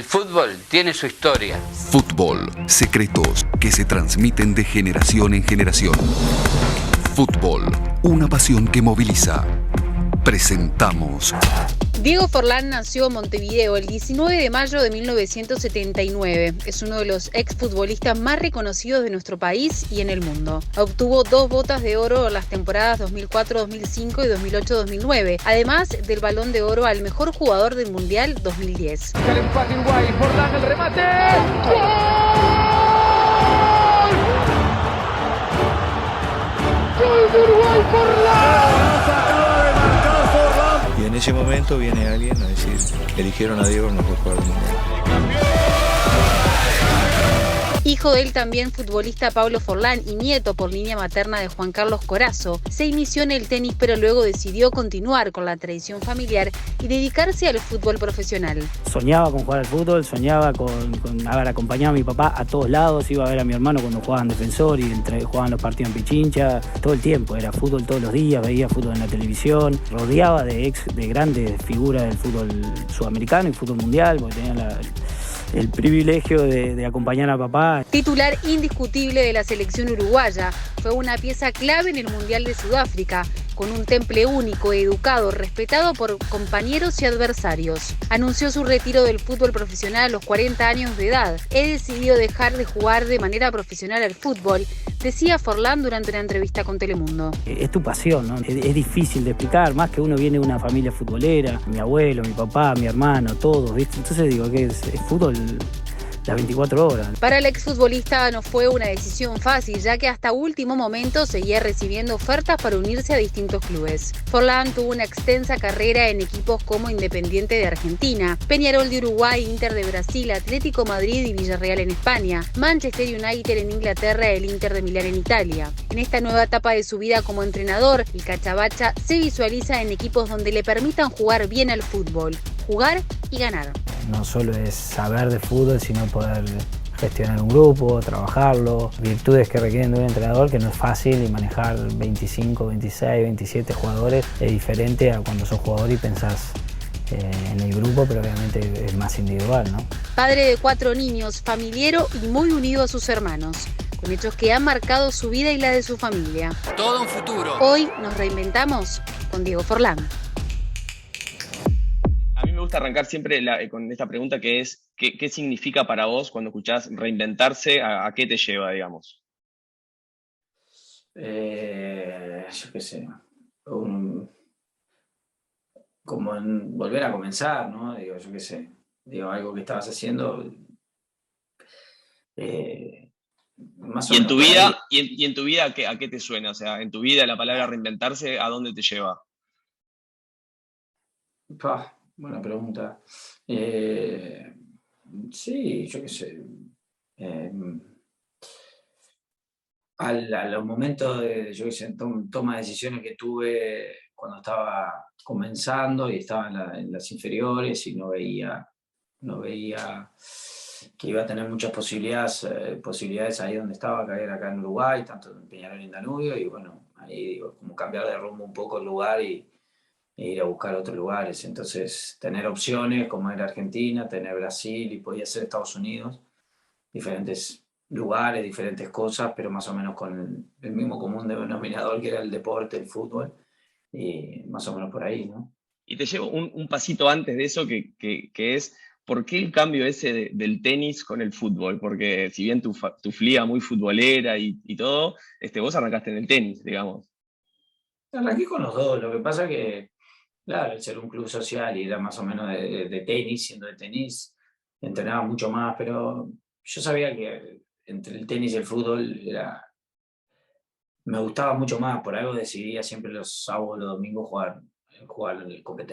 El fútbol tiene su historia. Fútbol, secretos que se transmiten de generación en generación. Fútbol, una pasión que moviliza. Presentamos. Diego Forlán nació en Montevideo el 19 de mayo de 1979. Es uno de los exfutbolistas más reconocidos de nuestro país y en el mundo. Obtuvo 2 botas de oro en las temporadas 2004-2005 y 2008-2009, además del Balón de Oro al mejor jugador del Mundial 2010. El empate Uruguay, Forlán el remate. ¡Gol! ¡Gol de Uruguay, Forlán! Y en ese momento viene alguien a decir que eligieron a Diego el mejor jugador del mundo. Hijo de él también futbolista Pablo Forlán y nieto por línea materna de Juan Carlos Corazzo, se inició en el tenis pero luego decidió continuar con la tradición familiar y dedicarse al fútbol profesional. Soñaba con jugar al fútbol, soñaba con haber acompañado a mi papá a todos lados, iba a ver a mi hermano cuando jugaban defensor y jugaban los partidos en Pichincha, todo el tiempo, era fútbol todos los días, veía fútbol en la televisión, rodeaba de grandes figuras del fútbol sudamericano y fútbol mundial, porque tenía el privilegio de acompañar a papá. Titular indiscutible de la selección uruguaya, fue una pieza clave en el Mundial de Sudáfrica, con un temple único, educado, respetado por compañeros y adversarios. Anunció su retiro del fútbol profesional a los 40 años de edad. He decidido dejar de jugar de manera profesional al fútbol, decía Forlán durante una entrevista con Telemundo. Es tu pasión, ¿no? Es difícil de explicar, más que uno viene de una familia futbolera, mi abuelo, mi papá, mi hermano, todos, ¿viste? Entonces digo que es fútbol las 24 horas. Para el exfutbolista no fue una decisión fácil, ya que hasta último momento seguía recibiendo ofertas para unirse a distintos clubes. Forlán tuvo una extensa carrera en equipos como Independiente de Argentina, Peñarol de Uruguay, Inter de Brasil, Atlético Madrid y Villarreal en España, Manchester United en Inglaterra y el Inter de Milán en Italia. En esta nueva etapa de su vida como entrenador, el Cachabacha se visualiza en equipos donde le permitan jugar bien al fútbol, jugar y ganar. No solo es saber de fútbol, sino poder gestionar un grupo, trabajarlo, virtudes que requieren de un entrenador, que no es fácil, y manejar 25, 26, 27 jugadores es diferente a cuando sos jugador y pensás en el grupo, pero obviamente es más individual, ¿no? Padre de 4 niños, familiero y muy unido a sus hermanos, con hechos que han marcado su vida y la de su familia. Todo un futuro. Hoy nos reinventamos con Diego Forlán. A mí me gusta arrancar siempre con esta pregunta que es, ¿qué significa para vos cuando escuchás reinventarse? ¿A qué te lleva, digamos? Yo qué sé, como en volver a comenzar, ¿no? Digo, yo qué sé, algo que estabas haciendo. Más o ¿Y en menos tu por vida, ahí. y en tu vida a qué te suena? O sea, en tu vida la palabra reinventarse, ¿a dónde te lleva? Buena pregunta. Sí, yo qué sé. A los momentos de, yo qué sé, toma de decisiones que tuve cuando estaba comenzando y estaba en las inferiores y no veía que iba a tener muchas posibilidades ahí donde estaba, caer acá en Uruguay, tanto en Peñarol y en Danubio, y bueno, ahí digo, como cambiar de rumbo un poco el lugar e ir a buscar otros lugares. Entonces, tener opciones como era Argentina, tener Brasil y podía ser Estados Unidos, diferentes lugares, diferentes cosas, pero más o menos con el mismo común denominador que era el deporte, el fútbol, y más o menos por ahí, ¿no? Y te llevo un pasito antes de eso, que es, ¿por qué el cambio ese del tenis con el fútbol? Porque si bien tu liga muy futbolera y todo, vos arrancaste en el tenis, digamos. Arranqué con los dos, lo que pasa que, claro, al ser un club social y era más o menos de tenis, siendo de tenis, entrenaba mucho más, pero yo sabía que entre el tenis y el fútbol me gustaba mucho más, por algo decidía siempre los sábados o los domingos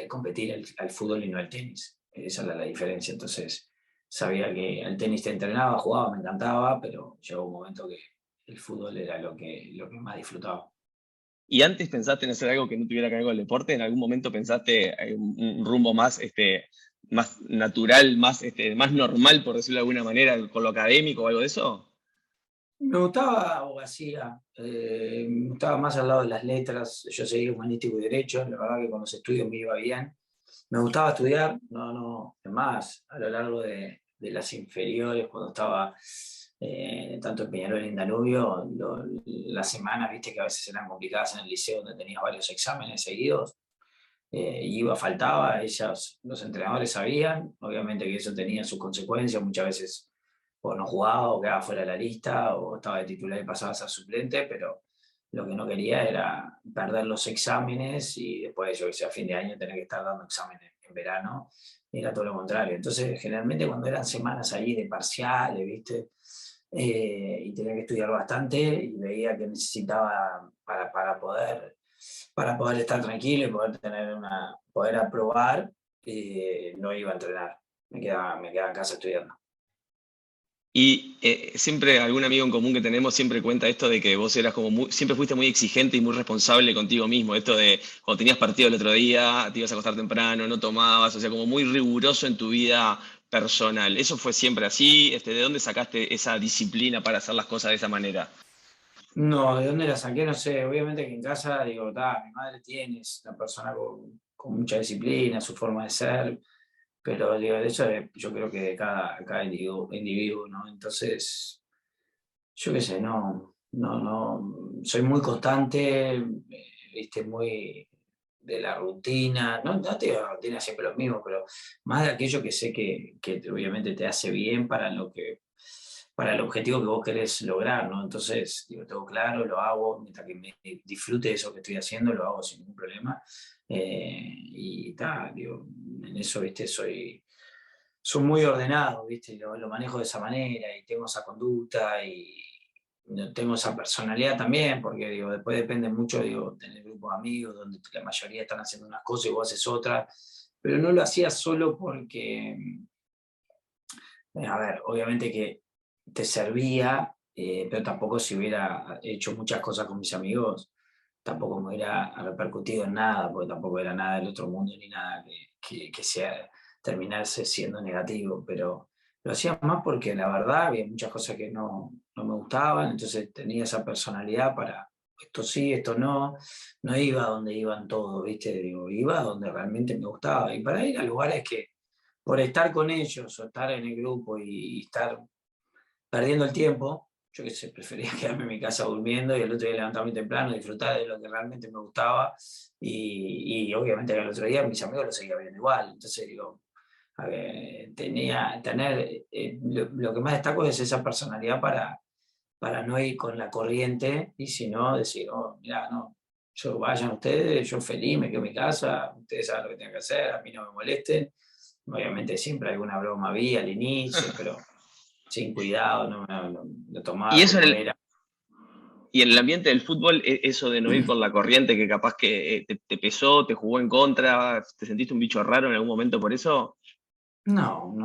competir al fútbol y no al tenis. Esa era la diferencia. Entonces sabía que el tenis te entrenaba, jugaba, me encantaba, pero llegó un momento que el fútbol era lo que más disfrutaba. ¿Y antes pensaste en hacer algo que no tuviera que ver con el deporte? ¿En algún momento pensaste en un rumbo más, más natural, más normal, por decirlo de alguna manera, con lo académico o algo de eso? Me gustaba abogacía, me gustaba más al lado de las letras. Yo seguía humanístico y derecho, la verdad que con los estudios me iba bien, Me gustaba estudiar, es más, a lo largo de las inferiores, cuando estaba tanto en Peñarol y en Danubio, las semanas, viste que a veces eran complicadas en el liceo, donde tenías varios exámenes seguidos, faltaba, los entrenadores sabían, obviamente que eso tenía sus consecuencias, muchas veces o no jugaba o quedaba fuera de la lista, o estaba de titular y pasaba a ser suplente, pero lo que no quería era perder los exámenes y después, yo que sé, a fin de año tener que estar dando exámenes en verano, era todo lo contrario. Entonces, generalmente cuando eran semanas allí de parciales, ¿viste? Y tenía que estudiar bastante y veía que necesitaba para poder estar tranquilo y poder poder aprobar, no iba a entrenar, me quedaba en casa estudiando. Y siempre algún amigo en común que tenemos siempre cuenta esto de que vos eras como siempre fuiste muy exigente y muy responsable contigo mismo. Esto de cuando tenías partido el otro día, te ibas a acostar temprano, no tomabas, o sea, como muy riguroso en tu vida personal. ¿Eso fue siempre así? ¿De dónde sacaste esa disciplina para hacer las cosas de esa manera? No, ¿de dónde la saqué? No sé, obviamente que en casa, digo, mi madre es una persona con mucha disciplina, su forma de ser, pero digo, de eso yo creo que de cada individuo, ¿no? Entonces, yo qué sé, no, soy muy constante, viste, muy de la rutina, no te digo la rutina siempre lo mismo, pero más de aquello que sé que obviamente te hace bien para el objetivo que vos querés lograr, ¿no? Entonces, digo, tengo claro, lo hago, mientras que me disfrute de eso que estoy haciendo, lo hago sin ningún problema. Y digo, en eso, viste, soy muy ordenado, ¿viste? Lo manejo de esa manera y tengo esa conducta y tengo esa personalidad también, porque digo, después depende mucho, digo, tener grupos de amigos donde la mayoría están haciendo unas cosas y vos haces otras, pero no lo hacía solo porque, a ver, obviamente que te servía, pero tampoco si hubiera hecho muchas cosas con mis amigos, tampoco me hubiera repercutido en nada, porque tampoco era nada del otro mundo ni nada que sea terminarse siendo negativo, pero lo hacía más porque la verdad había muchas cosas que no me gustaban, entonces tenía esa personalidad para esto sí, esto no iba a donde iban todos, ¿viste? Digo, iba a donde realmente me gustaba, y para ir a lugares que por estar con ellos o estar en el grupo y estar perdiendo el tiempo, yo qué sé, prefería quedarme en mi casa durmiendo y el otro día levantarme temprano, disfrutar de lo que realmente me gustaba y obviamente que el otro día mis amigos lo seguían viendo igual. Entonces digo, a ver, lo que más destaco es esa personalidad para no ir con la corriente y sino decir, oh, mirá, no, vayan ustedes, yo feliz, me quedo en mi casa, ustedes saben lo que tienen que hacer, a mí no me molesten. Obviamente siempre alguna broma había al inicio, pero sin cuidado, no Y tomaba eso como era. y en el ambiente del fútbol, eso de no ir con la corriente, que capaz que te pesó, te jugó en contra, ¿te sentiste un bicho raro en algún momento por eso? No,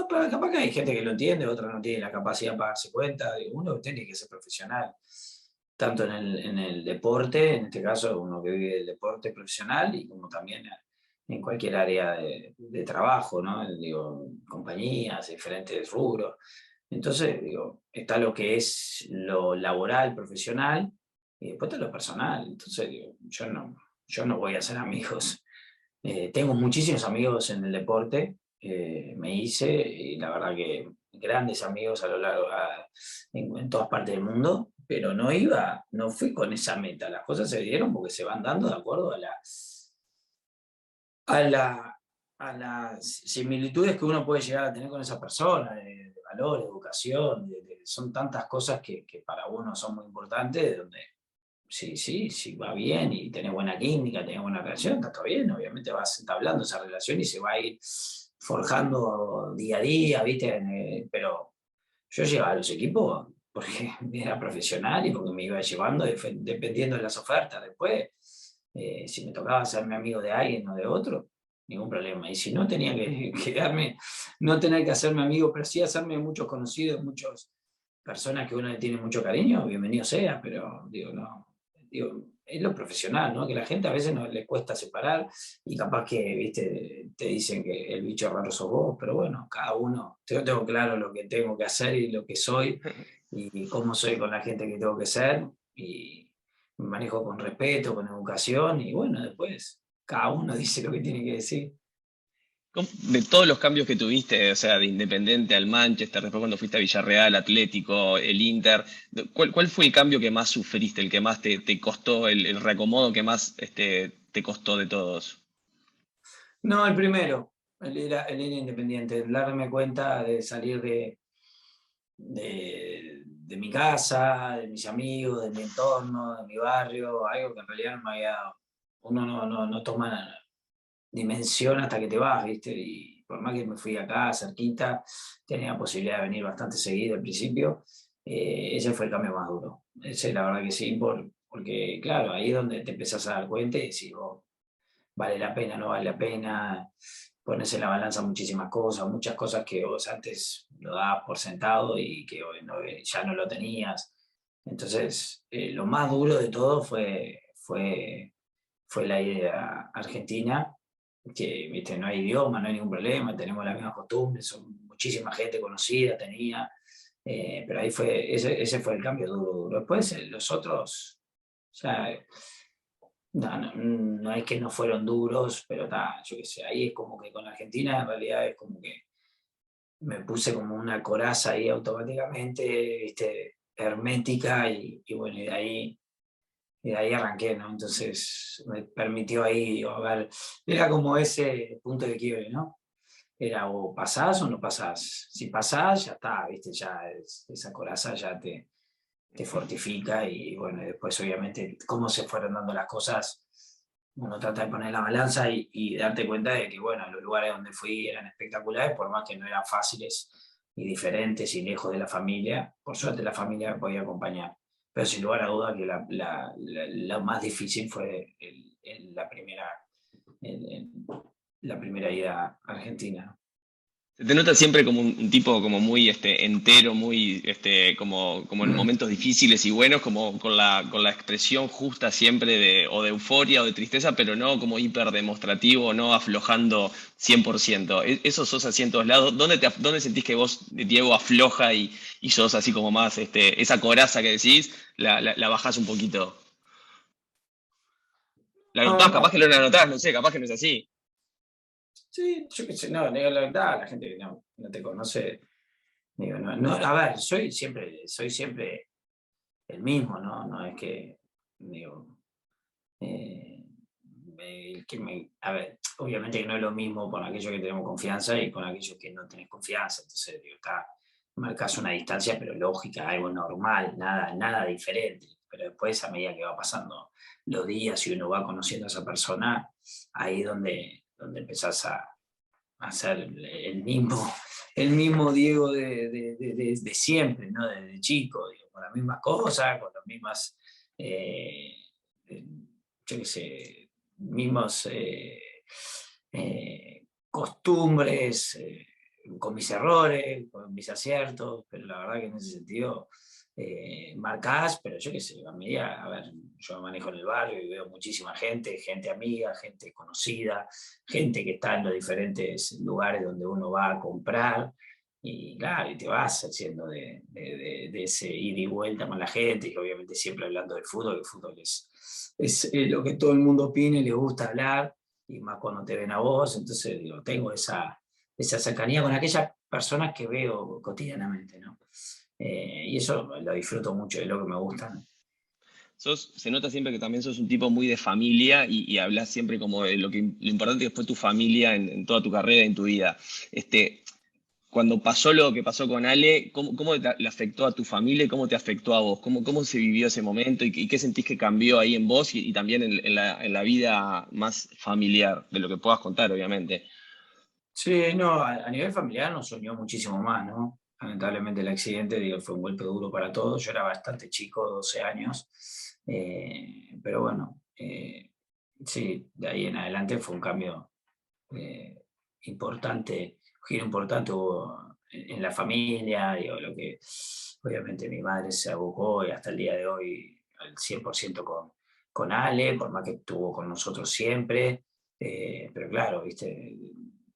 pero capaz que hay gente que lo entiende, otra no tiene la capacidad para darse cuenta. Uno tiene que ser profesional, tanto en el deporte, en este caso uno que vive el deporte profesional, y como también en cualquier área de trabajo, ¿no? Digo, compañías, diferentes rubros. Entonces, digo, está lo que es lo laboral, profesional, y después está lo personal. Entonces, digo, yo no voy a hacer amigos. Tengo muchísimos amigos en el deporte, me hice, y la verdad que grandes amigos a lo largo, en todas partes del mundo, pero no fui con esa meta. Las cosas se dieron porque se van dando de acuerdo a la, a las similitudes que uno puede llegar a tener con esa persona, de valor, educación, son tantas cosas que para uno son muy importantes, donde sí, va bien y tenés buena química, tenés buena relación, está todo bien, obviamente vas entablando esa relación y se va a ir forjando día a día, ¿viste? Pero yo llegaba a los equipos porque era profesional y porque me iba llevando dependiendo de las ofertas. Después, si me tocaba hacerme amigo de alguien o de otro, ningún problema. Y si no, tenía que quedarme, no tener que hacerme amigo, pero sí hacerme muchos conocidos, muchas personas que uno le tiene mucho cariño, bienvenido sea, pero digo, no, digo, es lo profesional, ¿no? Que la gente a veces no le cuesta separar y capaz que, viste, te dicen que el bicho raro sos vos, pero bueno, cada uno, yo tengo claro lo que tengo que hacer y lo que soy y cómo soy con la gente que tengo que ser y me manejo con respeto, con educación y bueno, después cada uno dice lo que tiene que decir. De todos los cambios que tuviste, o sea, de Independiente al Manchester, después cuando fuiste a Villarreal, Atlético, el Inter, ¿cuál fue el cambio que más sufriste, el que más te costó, el reacomodo que más te costó de todos? No, el primero, el ir Independiente, el darme cuenta de salir de mi casa, de mis amigos, de mi entorno, de mi barrio, algo que en realidad no me había dado. Uno no toma dimensión hasta que te vas, ¿viste? Y por más que me fui acá, cerquita, tenía la posibilidad de venir bastante seguido al principio, ese fue el cambio más duro. Ese la verdad que sí, porque claro, ahí es donde te empezás a dar cuenta y decís, oh, vale la pena, no vale la pena, pones en la balanza muchas cosas que vos antes lo dabas por sentado y que hoy ya no lo tenías. Entonces, lo más duro de todo fue la idea Argentina, que ¿viste? No hay idioma, no hay ningún problema, tenemos las mismas costumbres, son muchísima gente conocida, tenía, pero ahí ese fue el cambio duro. Después los otros, o sea, no es que no fueron duros, pero yo qué sé, ahí es como que con Argentina en realidad es como que me puse como una coraza ahí automáticamente, ¿viste? Hermética y bueno, y de ahí arranqué, ¿no? Entonces me permitió ahí, a ver, era como ese punto de quiebre, ¿no? Era o pasás o no pasás. Si pasás, ya está, ¿viste? Ya esa coraza ya te fortifica y bueno, y después obviamente cómo se fueron dando las cosas, uno trata de poner la balanza y darte cuenta de que, bueno, los lugares donde fui eran espectaculares, por más que no eran fáciles y diferentes y lejos de la familia, por suerte la familia me podía acompañar. Pero sin lugar a duda que lo más difícil fue la primera ida a Argentina. Se te nota siempre como un tipo como muy entero, muy como en momentos difíciles y buenos, como con la expresión justa siempre o de euforia o de tristeza, pero no como hiper demostrativo, no aflojando 100%. Eso sos así en todos lados. ¿Dónde sentís que vos, Diego, afloja y sos así como más esa coraza que decís, la bajás un poquito? La No, notás, no. capaz que no la notás, no sé, capaz que no es así. Sí, yo qué sé, no, digo la verdad, la gente que no te conoce, digo, a ver, soy siempre el mismo, ¿no? No es que, digo, eh, a ver, obviamente que no es lo mismo con aquellos que tenemos confianza y con aquellos que no tenés confianza, entonces, digo, marcas una distancia, pero lógica, algo normal, nada diferente, pero después a medida que va pasando los días y uno va conociendo a esa persona, ahí es donde empezás a ser el mismo Diego de siempre, ¿no? Desde chico, digo, con las mismas cosas, con las mismas, eh, yo qué sé, mismos costumbres, con mis errores, con mis aciertos, pero la verdad que en ese sentido marcadas, pero yo qué sé, a medida, a ver, yo me manejo en el barrio y veo muchísima gente amiga, gente conocida, gente que está en los diferentes lugares donde uno va a comprar, y claro, y te vas haciendo de ese ida y vuelta con la gente, y obviamente siempre hablando del fútbol, que el fútbol es lo que todo el mundo opina y le gusta hablar, y más cuando te ven a vos, entonces digo, tengo esa cercanía con aquellas personas que veo cotidianamente, ¿no? Y eso lo disfruto mucho, es lo que me gusta, ¿no? Se nota siempre que también sos un tipo muy de familia y hablas siempre como de lo importante que fue tu familia en toda tu carrera, en tu vida. Cuando pasó lo que pasó con Ale, ¿cómo le afectó a tu familia y cómo te afectó a vos? ¿Cómo se vivió ese momento y qué sentís que cambió ahí en vos y también en la vida más familiar, de lo que puedas contar, obviamente? Sí, no, a nivel familiar nos unió muchísimo más, ¿no? Lamentablemente el accidente, digo, fue un golpe duro para todos. Yo era bastante chico, 12 años, pero bueno, sí, de ahí en adelante fue un cambio importante, un giro importante hubo en la familia, digo, lo que obviamente mi madre se abocó y hasta el día de hoy al 100% con Ale, por más que estuvo con nosotros siempre, pero claro, viste,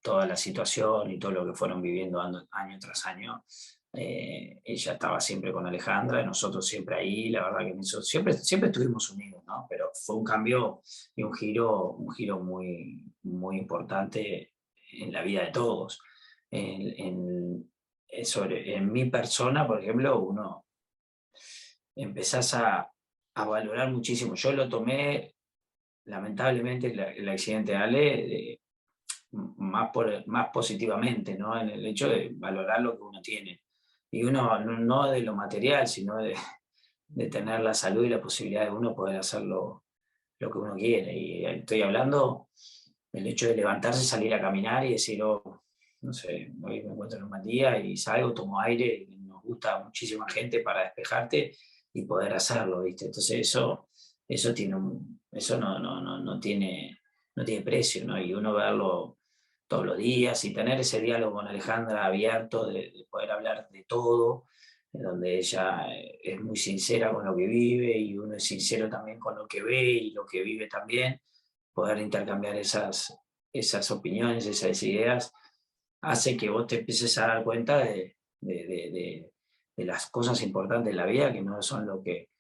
toda la situación y todo lo que fueron viviendo año tras año, ella estaba siempre con Alejandra, nosotros siempre ahí, la verdad que siempre estuvimos unidos, ¿no? Pero fue un cambio y un giro muy, muy importante en la vida de todos. En mi persona, por ejemplo, uno empezás a valorar muchísimo. Yo lo tomé, lamentablemente, el accidente de Ale, más positivamente, ¿no? En el hecho de valorar lo que uno tiene. Y uno no de lo material, sino de tener la salud y la posibilidad de uno poder hacer lo que uno quiere. Y estoy hablando del hecho de levantarse, salir a caminar y decir, oh, no sé, hoy me encuentro en un mal día y salgo, tomo aire, y nos gusta muchísima gente para despejarte y poder hacerlo, ¿viste? Entonces eso no tiene precio, ¿no? Y uno verlo todos los días y tener ese diálogo con Alejandra abierto, de poder hablar de todo, donde ella es muy sincera con lo que vive y uno es sincero también con lo que ve y lo que vive también, poder intercambiar esas opiniones, esas ideas, hace que vos te empieces a dar cuenta de las cosas importantes de la vida, que no son lo que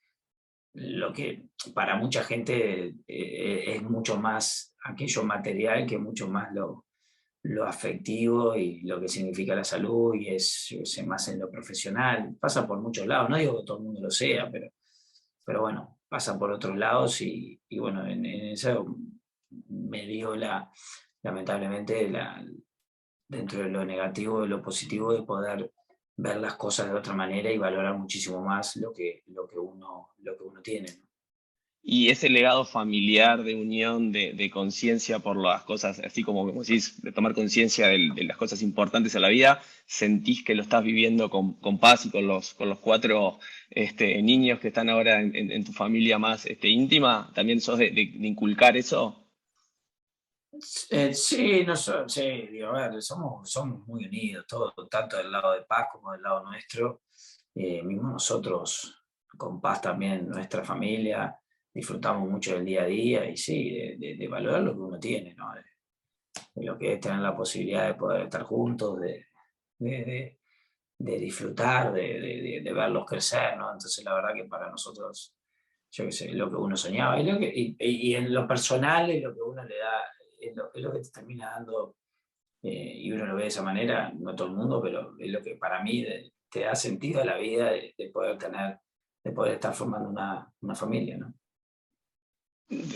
para mucha gente es mucho más aquello material que mucho más lo afectivo y lo que significa la salud, y es, yo sé, más en lo profesional. Pasa por muchos lados, no digo que todo el mundo lo sea, pero bueno, pasa por otros lados y bueno, en eso me dio lamentablemente dentro de lo negativo y lo positivo, de poder ver las cosas de otra manera y valorar muchísimo más lo que uno tiene, ¿no? Y ese legado familiar de unión, de conciencia por las cosas, así como decís, de tomar conciencia de las cosas importantes en la vida, ¿sentís que lo estás viviendo con Paz y con los 4 niños que están ahora en tu familia más íntima? ¿También sos de inculcar eso? Sí, sí, digo, a ver, somos muy unidos, todos, tanto del lado de Paz como del lado nuestro. Mismo nosotros, con Paz también, nuestra familia, disfrutamos mucho del día a día y sí, de valorar lo que uno tiene, ¿no? De lo que es tener la posibilidad de poder estar juntos, de disfrutar, de verlos crecer, ¿no? Entonces la verdad que para nosotros, yo qué sé, es lo que uno soñaba y en lo personal es lo que uno le da, es lo que te termina dando, y uno lo ve de esa manera, no todo el mundo, pero es lo que para mí te da sentido a la vida, de poder estar formando una familia, ¿no?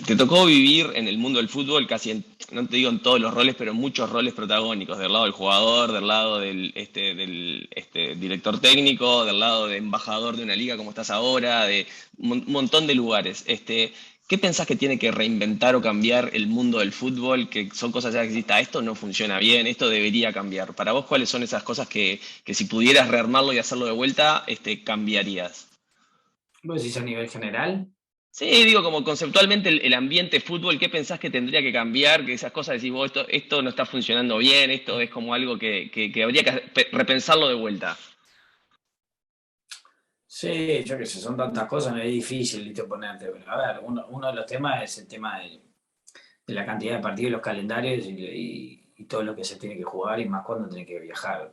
Te tocó vivir en el mundo del fútbol casi, no te digo en todos los roles, pero en muchos roles protagónicos, del lado del jugador, del lado del director técnico, del lado de embajador de una liga como estás ahora, de un montón de lugares. ¿Qué pensás que tiene que reinventar o cambiar el mundo del fútbol? Que son cosas ya que existen, esto no funciona bien, esto debería cambiar. Para vos, ¿cuáles son esas cosas que si pudieras rearmarlo y hacerlo de vuelta, cambiarías? ¿Vos decís a nivel general? Sí, digo, como conceptualmente el ambiente fútbol, ¿qué pensás que tendría que cambiar? Que esas cosas decís, vos, esto no está funcionando bien, esto es como algo que habría que repensarlo de vuelta. Sí, yo qué sé, son tantas cosas, me es difícil, ¿viste? Ponerte. Pero, a ver, uno de los temas es el tema de la cantidad de partidos, los calendarios y todo lo que se tiene que jugar, y más cuando tiene que viajar.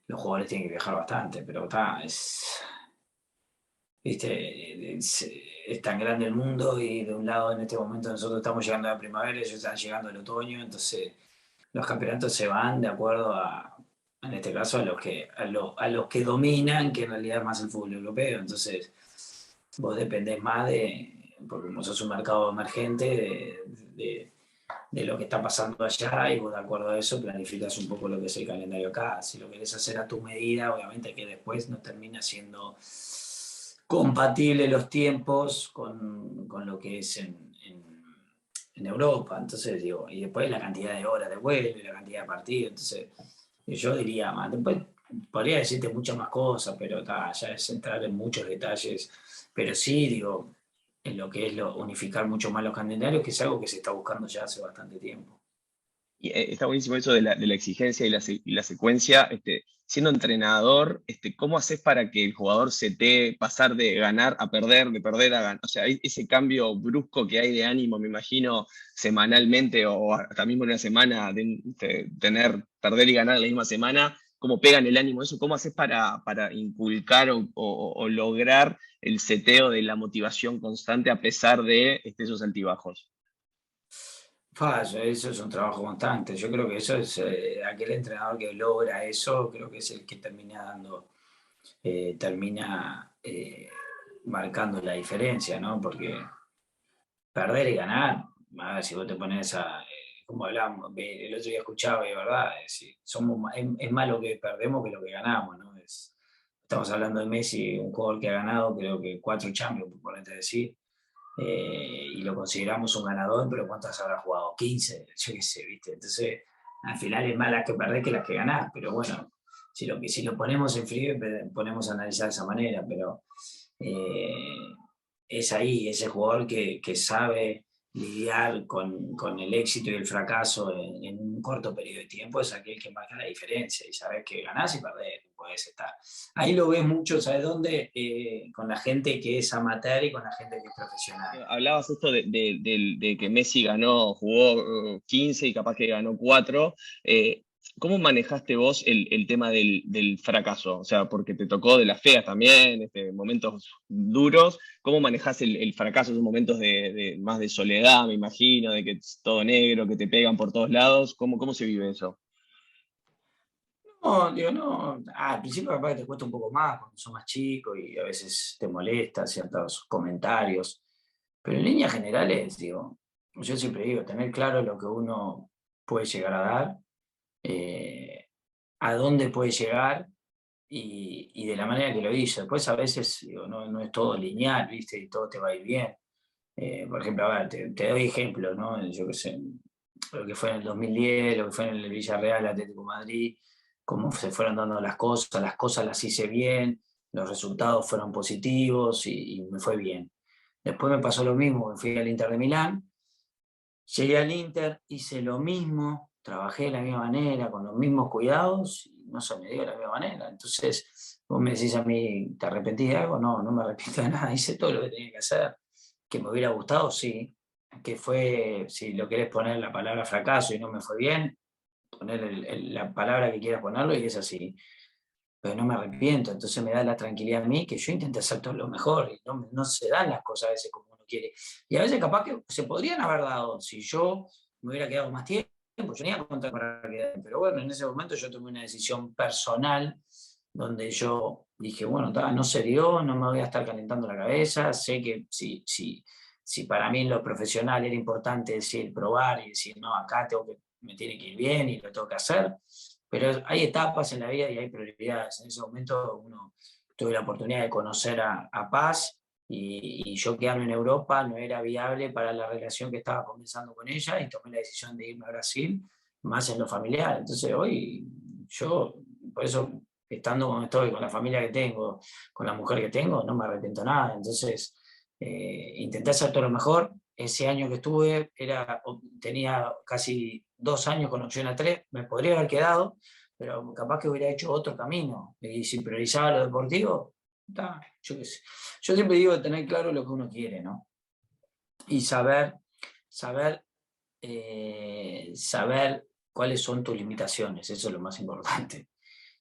Los jugadores tienen que viajar bastante, pero ¿viste? Es tan grande el mundo, y de un lado en este momento nosotros estamos llegando a la primavera, ellos están llegando al otoño, entonces los campeonatos se van de acuerdo en este caso, a los que dominan, que en realidad es más el fútbol europeo. Entonces vos dependés más porque como sos un mercado emergente, de lo que está pasando allá, y vos de acuerdo a eso planificas un poco lo que es el calendario acá. Si lo querés hacer a tu medida, obviamente que después no termina siendo compatible los tiempos con lo que es en Europa. Entonces digo, y después la cantidad de horas de vuelo y la cantidad de partidos. Entonces yo diría más, después podría decirte muchas más cosas, pero ya es entrar en muchos detalles. Pero sí, digo, en lo que es unificar mucho más los calendarios, que es algo que se está buscando ya hace bastante tiempo. Y está buenísimo eso de la exigencia y la secuencia. Siendo entrenador, ¿cómo haces para que el jugador se te pasar de ganar a perder, de perder a ganar? O sea, ese cambio brusco que hay de ánimo, me imagino, semanalmente o hasta mismo en una semana, de perder y ganar la misma semana, ¿cómo pegan el ánimo eso? ¿Cómo haces para inculcar o lograr el seteo de la motivación constante a pesar de esos altibajos? Eso es un trabajo constante. Yo creo que eso es aquel entrenador que logra eso, creo que es el que termina marcando la diferencia, ¿no? Porque perder y ganar, a ver, si vos te pones como hablamos, el otro día escuchaba y de verdad, es, decir, es más lo que perdemos que lo que ganamos, ¿no? Estamos hablando de Messi, un jugador que ha ganado creo que 4 Champions, por ponerte a decir, y lo consideramos un ganador, pero ¿cuántas habrá jugado? 15, yo qué sé, ¿viste? Entonces, al final es más las que perdés que las que ganás, pero bueno, si lo ponemos en frío, ponemos a analizar de esa manera, pero eh, es ahí, ese jugador que sabe lidiar con el éxito y el fracaso en un corto periodo de tiempo, es aquel que marca la diferencia y sabes que ganás y perdés, puedes estar. Ahí lo ves mucho, ¿sabes dónde? Con la gente que es amateur y con la gente que es profesional. Hablabas esto de que Messi jugó 15 y capaz que ganó 4. ¿Cómo manejaste vos el tema del fracaso? O sea, porque te tocó de las feas también, momentos duros. ¿Cómo manejás el fracaso, esos momentos más de soledad, me imagino, de que es todo negro, que te pegan por todos lados? ¿Cómo se vive eso? No, digo, no. Al principio capaz que te cuesta un poco más cuando sos más chico y a veces te molesta ciertos comentarios. Pero en líneas generales, digo, yo siempre digo, tener claro lo que uno puede llegar a dar, eh, a dónde puede llegar y de la manera que lo hizo. Después a veces digo, no es todo lineal, ¿viste? Y todo te va a ir bien. Por ejemplo, a ver, te doy ejemplos, ¿no? Yo qué sé, lo que fue en el 2010, lo que fue en el Villarreal, Atlético de Madrid, cómo se fueron dando las cosas las hice bien, los resultados fueron positivos y me fue bien. Después me pasó lo mismo, me fui al Inter de Milán, llegué al Inter, hice lo mismo, trabajé de la misma manera, con los mismos cuidados, y no se me dio de la misma manera. Entonces, vos me decís a mí, ¿te arrepentís de algo? No, no me arrepiento de nada, hice todo lo que tenía que hacer. ¿Que me hubiera gustado? Sí. Que fue, si lo querés poner la palabra fracaso y no me fue bien, poner la palabra que quieras ponerlo y es así. Pero no me arrepiento, entonces me da la tranquilidad a mí que yo intenté hacer todo lo mejor y no se dan las cosas a veces como uno quiere. Y a veces capaz que se podrían haber dado si yo me hubiera quedado más tiempo, yo tenía contra para quedar, pero bueno, en ese momento yo tomé una decisión personal donde yo dije, bueno, no se dio, no me voy a estar calentando la cabeza, sé que si para mí en lo profesional era importante decir, probar y decir, no, acá me tiene que ir bien y lo tengo que hacer, pero hay etapas en la vida y hay prioridades. En ese momento tuve la oportunidad de conocer a Paz y yo quedarme en Europa no era viable para la relación que estaba comenzando con ella y tomé la decisión de irme a Brasil, más en lo familiar. Entonces hoy yo, por eso, estando como estoy, con la familia que tengo, con la mujer que tengo, no me arrepiento nada. Entonces intenté hacer todo lo mejor. Ese año que estuve tenía casi 2 años con opción a 3, me podría haber quedado, pero capaz que hubiera hecho otro camino. Y si priorizaba lo deportivo, yo qué sé. Yo siempre digo tener claro lo que uno quiere, ¿no? Y saber cuáles son tus limitaciones, eso es lo más importante.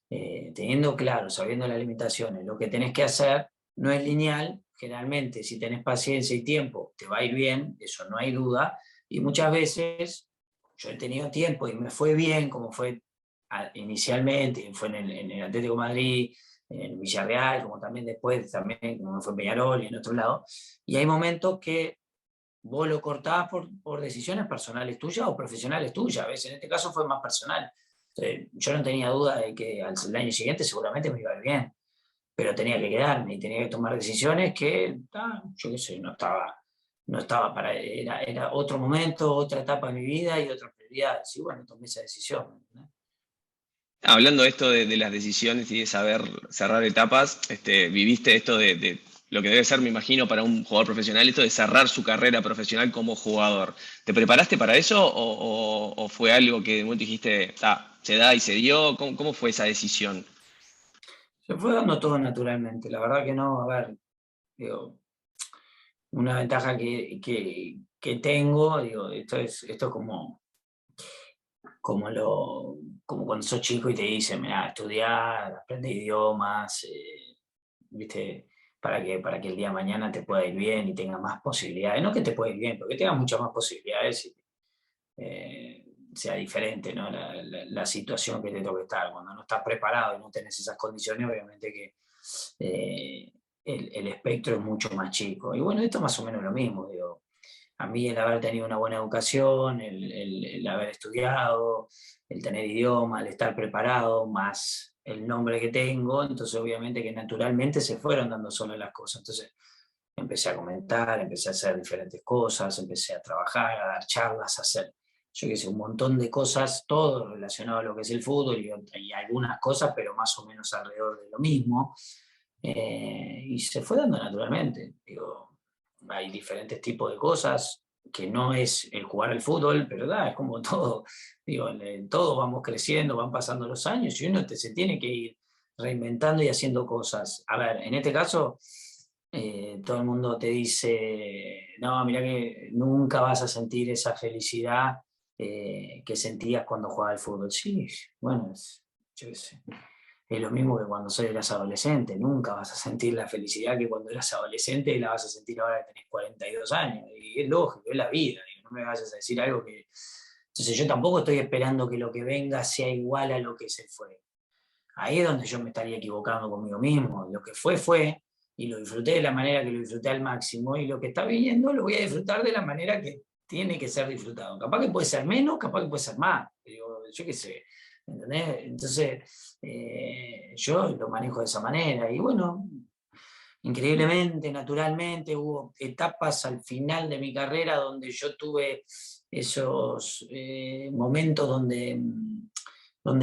Teniendo claro, sabiendo las limitaciones, lo que tenés que hacer no es lineal, generalmente si tenés paciencia y tiempo te va a ir bien, eso no hay duda, y muchas veces yo he tenido tiempo y me fue bien, como fue inicialmente, fue en el Atlético de Madrid, en el Villarreal, como también después, también como fue en Peñarol y en otro lado, y hay momentos que vos lo cortás por decisiones personales tuyas o profesionales tuyas, a veces en este caso fue más personal. Yo no tenía duda de que al año siguiente seguramente me iba a ir bien, pero tenía que quedarme y tenía que tomar decisiones que, yo qué sé, era otro momento, otra etapa de mi vida y otras prioridades. Y bueno, tomé esa decisión, ¿no? Hablando de esto de las decisiones y de saber cerrar etapas, viviste esto de lo que debe ser, me imagino, para un jugador profesional, esto de cerrar su carrera profesional como jugador. ¿Te preparaste para eso o fue algo que de momento dijiste, se da y se dio? ¿Cómo fue esa decisión? Se fue dando todo naturalmente. La verdad que no, a ver, digo, una ventaja que tengo, digo, esto es como cuando sos chico y te dicen, mira, estudiar, aprende idiomas, ¿viste? Para que el día de mañana te pueda ir bien y tengas más posibilidades. No que te pueda ir bien, porque tengas muchas más posibilidades sea diferente, ¿no? La situación que te toque estar. Cuando no estás preparado y no tenés esas condiciones, obviamente que el espectro es mucho más chico. Y bueno, esto es más o menos lo mismo, digo. A mí el haber tenido una buena educación, el haber estudiado, el tener idioma, el estar preparado, más el nombre que tengo, entonces obviamente que naturalmente se fueron dando solo las cosas. Entonces empecé a comentar, empecé a hacer diferentes cosas, empecé a trabajar, a dar charlas, a hacer, yo qué sé, un montón de cosas, todo relacionado a lo que es el fútbol y algunas cosas, pero más o menos alrededor de lo mismo. Y se fue dando naturalmente. Digo, hay diferentes tipos de cosas, que no es el jugar al fútbol, pero es como todo. Digo, todos vamos creciendo, van pasando los años y uno se tiene que ir reinventando y haciendo cosas. A ver, en este caso, todo el mundo te dice, no, mira que nunca vas a sentir esa felicidad que sentías cuando jugabas al fútbol. Sí, bueno, yo qué sé. Es lo mismo que cuando eras adolescente, nunca vas a sentir la felicidad que cuando eras adolescente y la vas a sentir ahora que tenés 42 años. Y es lógico, es la vida, no me vayas a decir algo que... Entonces yo tampoco estoy esperando que lo que venga sea igual a lo que se fue. Ahí es donde yo me estaría equivocando conmigo mismo. Lo que fue, y lo disfruté de la manera que lo disfruté al máximo, y lo que está viniendo lo voy a disfrutar de la manera que tiene que ser disfrutado. Capaz que puede ser menos, capaz que puede ser más. Pero yo qué sé, ¿entendés? Entonces, yo lo manejo de esa manera. Y bueno, increíblemente, naturalmente, hubo etapas al final de mi carrera donde yo tuve esos momentos donde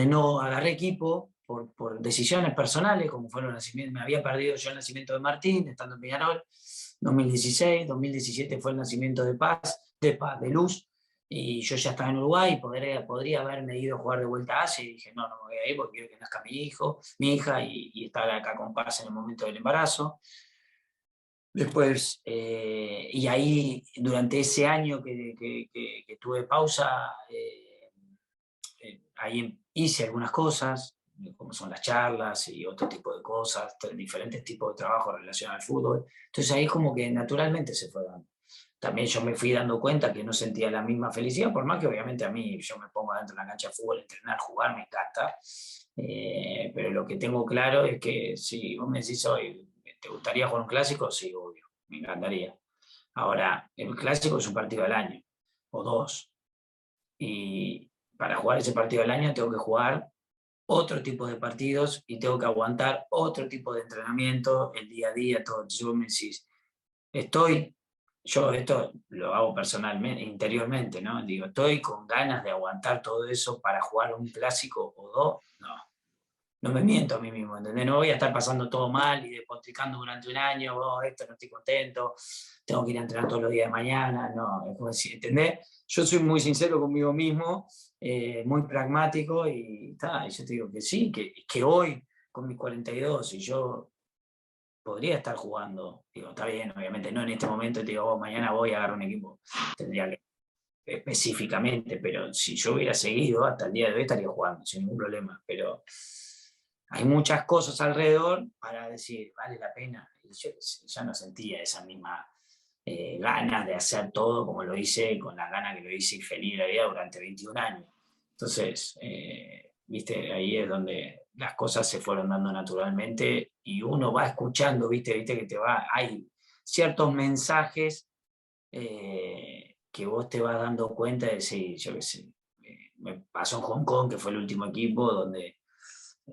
no agarré equipo por decisiones personales, como fueron el nacimiento. Me había perdido yo el nacimiento de Martín, estando en Peñarol, 2016, 2017 fue el nacimiento de de Luz, y yo ya estaba en Uruguay, podría haberme ido a jugar de vuelta a Asia, y dije, no me voy a ir porque quiero que nazca mi hija, y estar acá con Paz en el momento del embarazo. Después, y ahí, durante ese año que tuve pausa, ahí hice algunas cosas, como son las charlas y otro tipo de cosas, diferentes tipos de trabajo relacionados al fútbol. Entonces ahí como que naturalmente se fue dando. También yo me fui dando cuenta que no sentía la misma felicidad, por más que obviamente a mí yo me pongo adentro de la cancha de fútbol, entrenar, jugar, me encanta. Pero lo que tengo claro es que si vos me decís hoy, ¿te gustaría jugar un clásico? Sí, obvio, me encantaría. Ahora, el clásico es un partido al año, o dos. Y para jugar ese partido al año tengo que jugar otro tipo de partidos y tengo que aguantar otro tipo de entrenamiento, el día a día, todo. Entonces vos me decís, yo esto lo hago personalmente, interiormente, ¿no? Digo, ¿estoy con ganas de aguantar todo eso para jugar un clásico o dos? No me miento a mí mismo, ¿entendés? No voy a estar pasando todo mal y despotricando durante un año, esto no estoy contento, tengo que ir a entrenar todos los días de mañana, no, es como decir, ¿entendés? Yo soy muy sincero conmigo mismo, muy pragmático, y yo te digo que sí, que hoy, con mis 42, y yo podría estar jugando, digo, está bien, obviamente no en este momento, te digo, mañana voy a agarrar un equipo, tendría que específicamente, pero si yo hubiera seguido, hasta el día de hoy estaría jugando, sin ningún problema, pero hay muchas cosas alrededor para decir, vale la pena, y yo ya no sentía esa misma ganas de hacer todo como lo hice, con la gana que lo hice, y feliz la vida durante 21 años. Entonces, viste, ahí es donde las cosas se fueron dando naturalmente y uno va escuchando, viste que hay ciertos mensajes que vos te vas dando cuenta de, sí, yo qué sé, me pasó en Hong Kong, que fue el último equipo donde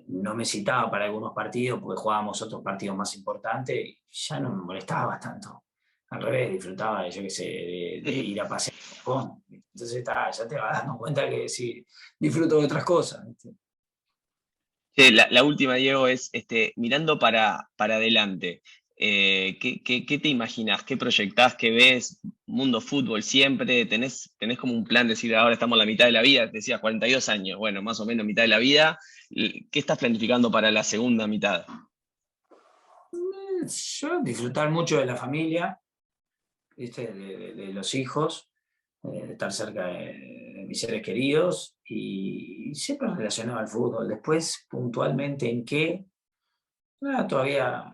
no me citaba para algunos partidos porque jugábamos otros partidos más importantes y ya no me molestaba tanto. Al revés, disfrutaba, yo qué sé, de ir a pasear en Hong Kong. Entonces ya te vas dando cuenta que sí, disfruto de otras cosas, ¿viste? Sí, la última, Diego, es mirando para adelante. ¿Qué te imaginas? ¿Qué proyectás? ¿Qué ves? Mundo fútbol siempre. ¿Tenés como un plan de decir, ahora estamos en la mitad de la vida? Te decías 42 años, bueno, más o menos mitad de la vida. ¿Qué estás planificando para la segunda mitad? Yo disfrutar mucho de la familia, ¿viste? De los hijos, de estar cerca de mis seres queridos, y siempre relacionado al fútbol. Después, puntualmente, en qué, todavía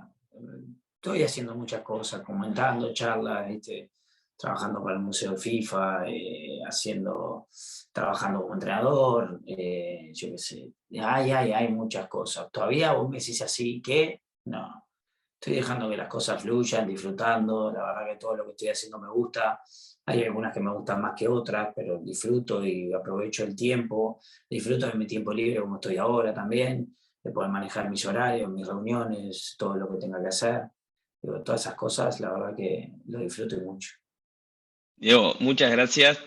estoy haciendo muchas cosas, comentando, charlas, ¿viste? trabajando para el Museo de FIFA, trabajando como entrenador, yo qué sé, hay muchas cosas. Todavía vos me decís así que no, estoy dejando que las cosas fluyan, disfrutando, la verdad que todo lo que estoy haciendo me gusta. Hay algunas que me gustan más que otras, pero disfruto y aprovecho el tiempo, disfruto de mi tiempo libre como estoy ahora también, de poder manejar mis horarios, mis reuniones, todo lo que tenga que hacer. Digo, todas esas cosas, la verdad que lo disfruto mucho. Diego, muchas gracias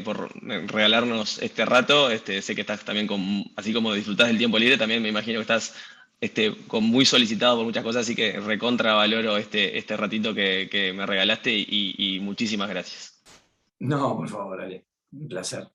por regalarnos este rato. Sé que estás también así como disfrutás del tiempo libre, también me imagino que estás muy solicitado por muchas cosas, así que recontra valoro este ratito que me regalaste y muchísimas gracias. No, por favor, Ale, un placer.